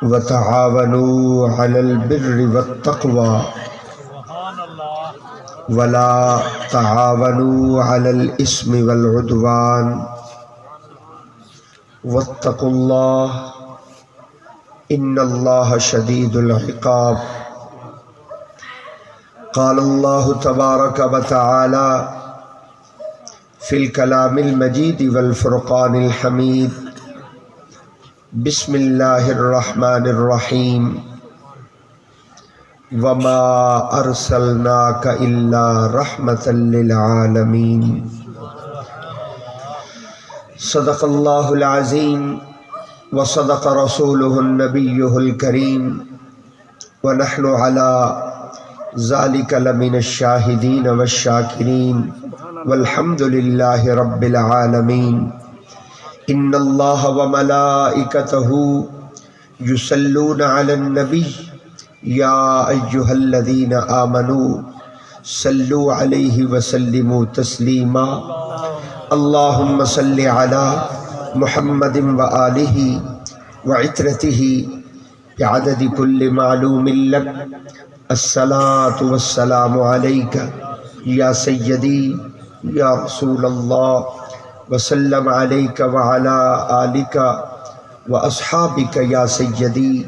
وتعاونوا على البر والتقوى ولا تعاونوا على الإثم والعدوان واتقوا الله إن الله شديد العقاب. قال الله تبارك وتعالى في الكلام المجيد والفرقان الحميد: بسم الله الرحمن الرحيم وما أرسلناك إلا رحمة للعالمين. صدق الله العظيم وصدق رسوله النبي الكريم ونحن على ذلك لمن الشاهدين والشاكرين والحمد لله رب العالمين. إن الله وملائكته يصلون على النبي يا أيها الذين آمنوا صلوا عليه وسلموا تسليما. اللهم صل على محمد وآله وعترته بعدد كل معلوم لك. الصلاة والسلام عليك يا سيدي يا رسول الله وسلم عليك وعلى آلك وأصحابك يا سيدي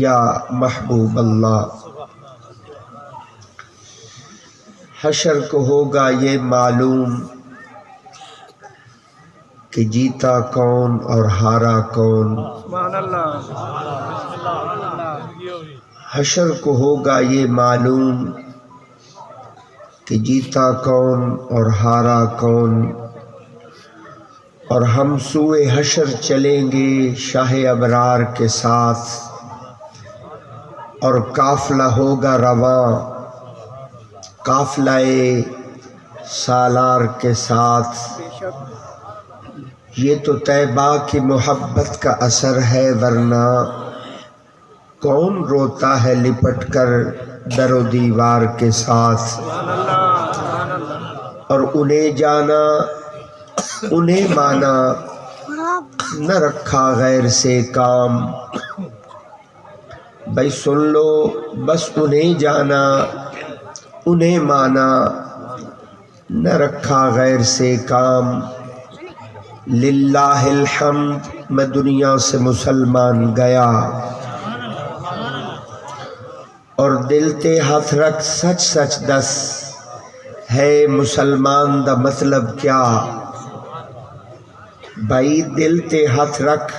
یا محبوب اللہ. حشر کو ہوگا یہ معلوم کہ جیتا کون اور ہارا کون. حشر کو ہوگا یہ معلوم کہ جیتا کون اور ہارا کون. اور ہم سوئے حشر چلیں گے شاہ ابرار کے ساتھ اور قافلہ ہوگا رواں قافلہ سالار کے ساتھ. یہ تو طیبہ کی محبت کا اثر ہے ورنہ کون روتا ہے لپٹ کر در و دیوار کے ساتھ. اور انہیں جانا انہیں مانا نہ رکھا غیر سے کام. بھائی سن لو بس انہیں جانا انہیں مانا نہ رکھا غیر سے کام. للہ الحمد میں دنیا سے مسلمان گیا اور دل تے ہاتھ رکھ سچ سچ دس ہے مسلمان دا مطلب کیا. بھائی دل تے ہاتھ رکھ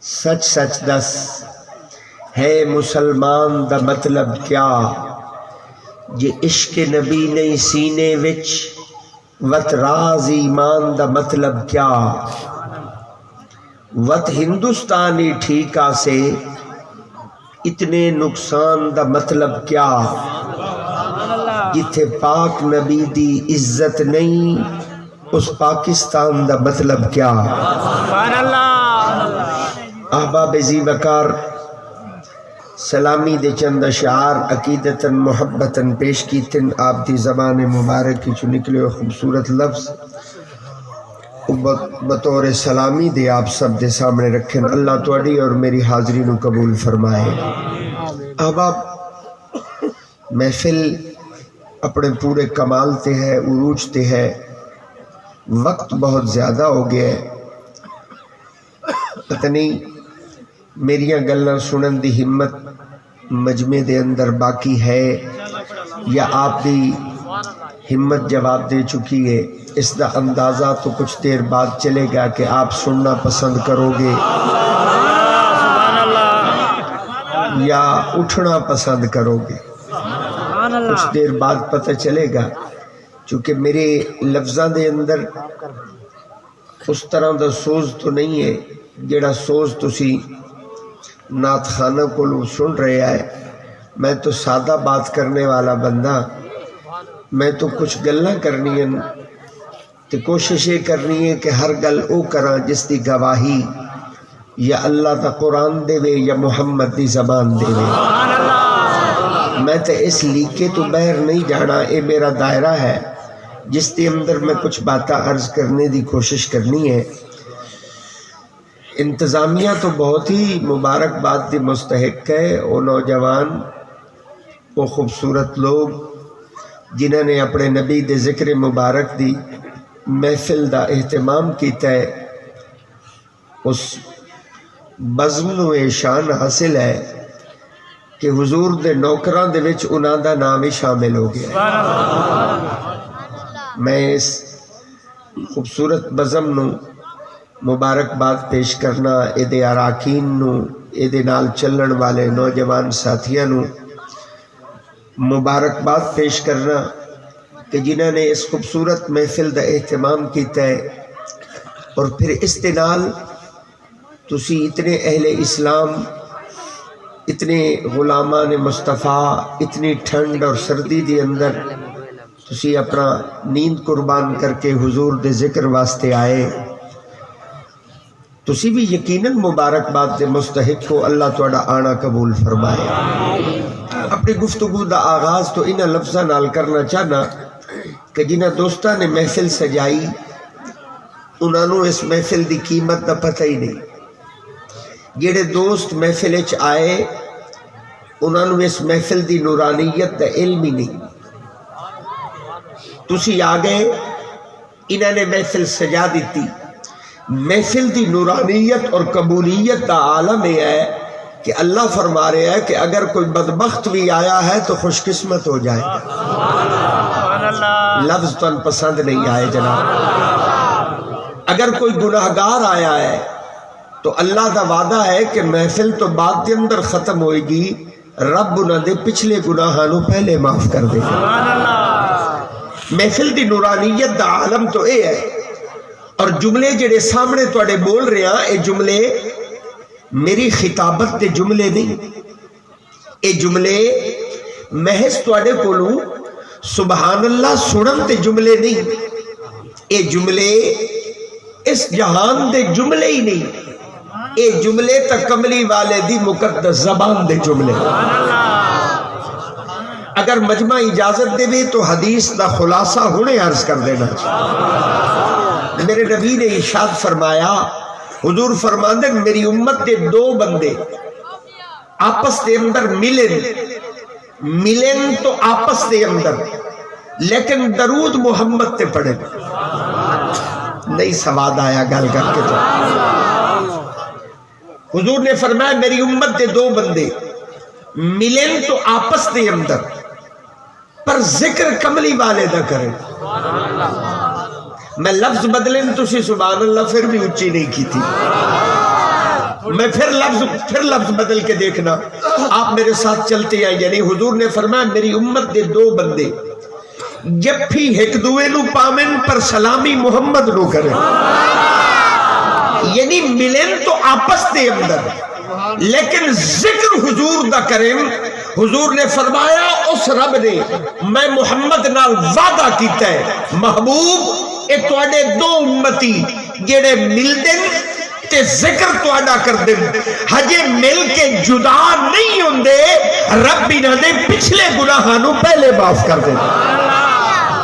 سچ سچ دس ہے مسلمان دا مطلب کیا. جے عشق نبی نہیں سینے وچ وت راز ایمان دا مطلب کیا. وت ہندوستانی ٹھیکا سے اتنے نقصان دا مطلب کیا. جتھے پاک نبی دی عزت نہیں اس پاکستان دا مطلب کیا. احباب ذی وقار سلامی دے چند اشعار عقیدتاً محبتاً پیش کیتن آپ دی زبان مبارک کی چو نکلے خوبصورت لفظ بطور سلامی دے آپ سب دے سامنے رکھیں. اللہ تواڈی اور میری حاضری نو قبول فرمائے. احباب محفل اپنے پورے کمال تے ہے عروج تے ہے. وقت بہت زیادہ ہو گیا ہے. پتہ نہیں میریاں گلاں سنن دی ہمت مجمع دے اندر باقی ہے یا آپ دی ہمت جواب دے چکی ہے. اس دا اندازہ تو کچھ دیر بعد چلے گا کہ آپ سننا پسند کرو گے یا اٹھنا پسند کرو گے. کچھ دیر بعد پتہ چلے گا چونکہ میرے لفظاں دے اندر اس طرح دا سوز تو نہیں ہے جڑا سوز تسی نعت خانہ کو سن رہے آئے. میں تو سادہ بات کرنے والا بندہ. میں تو کچھ گلاں کرنی ہیں تے کوشش یہ کرنی ہے کہ ہر گل او کراں جس دی گواہی یا اللہ تا قرآن دے وے یا محمد دی زبان دے وے. میں تے اس لیکے تو بہر نہیں جانا. اے میرا دائرہ ہے جس کے اندر میں کچھ باتیں عرض کرنے دی کوشش کرنی ہے. انتظامیہ تو بہت ہی مبارکباد دی مستحق ہے، وہ نوجوان، وہ خوبصورت لوگ جنہوں نے اپنے نبی دے ذکر مبارک دی محفل دا اہتمام کیتا ہے، اس بزم نو اے شان حاصل ہے کہ حضور دے نوکراں دے وچ انہاں دا نام ہی شامل ہو گیا ہے۔ میں اس خوبصورت بزم نو مبارکباد پیش کرنا، اے دے اراکین نو، اے دے نال چلن والے نوجوان ساتھیاں نو مبارکباد پیش کرنا کہ جنہوں نے اس خوبصورت محفل دا اہتمام کیتا ہے، اور پھر اس دے نال تسی اتنے اہل اسلام، اتنے غلامان مصطفیٰ، اتنی ٹھنڈ اور سردی دے اندر تسی اپنا نیند قربان کر کے حضور دے ذکر واسطے آئے، تسی بھی یقیناً مبارکباد دے مستحق کو، اللہ تہاڈا آنا قبول فرمائے۔ اپنی گفتگو دا آغاز تو انہاں لفظاں نال کرنا چاہنا کہ جنہاں دوستاں نے محفل سجائی انہاں نوں اس محفل دی قیمت دا پتہ ہی نہیں، جڑے دوست محفل وچ آئے انہاں نوں اس محفل دی نورانیت دا علم ہی نہیں۔ تسی آ گئے، انہاں نے محفل سجا دیتی۔ محفل دی نورانیت اور قبولیت دا عالم یہ ہے کہ اللہ فرما رہے ہیں کہ اگر کوئی بدبخت بھی آیا ہے تو خوش قسمت ہو جائے۔ لفظ تو پسند نہیں آئے جناب۔ اگر کوئی گناہگار آیا ہے تو اللہ دا وعدہ ہے کہ محفل تو بعد کے اندر ختم ہوئے گی، رب انہاں دے پچھلے گناہانوں پہلے معاف کر دے گا۔ محفل دی نورانیت دا عالم تو اے ہے، اور جملے جڑے سامنے توڑے بول رہے ہیں اے جملے میری خطابت دے جملے نہیں، اے جملے محض توڑے کولوں سبحان اللہ سنن تے جملے نہیں، اے جملے اس جہان دے جملے ہی نہیں، اے جملے تا کملی والے دی مقدس زبان دے جملے۔ اگر مجمع اجازت دے بھی تو حدیث دا خلاصہ ہونے عرض کر دینا چاہیے۔ میرے نبی نے ارشاد فرمایا، حضور فرماندے میری امت دے دو بندے آپس دے اندر ملن تو آپس دے اندر، لیکن درود محمد تے پڑھے نہیں۔ سواد آیا گل کر کے تو حضور نے فرمایا میری امت دے دو بندے ملن تو آپس دے اندر، پر ذکر کملی والے دا کریں۔ میں لفظ بدلیں تو سبحان اللہ پھر بھی اچھی نہیں کی تھی، میں پھر لفظ بدل کے دیکھنا، آپ میرے ساتھ چلتے ہیں۔ یعنی حضور نے فرمایا میری امت دے دو بندے جب بھی ایک دوے نو پامن پر سلامی محمد نو کریں، یعنی ملن تو آپس دے اندر لیکن ذکر حضور دا کریں۔ حضور نے فرمایا اس رب نے میں محمد نال وعدہ کیتا ہے، محبوب اے تواڈے دو امتی جڑے مل دن تے ذکر تواڈا کر دن، ہجے مل کے جدا نہیں ہوندے، رب انہاں دے پچھلے گناہاں نو پہلے معاف کر دے۔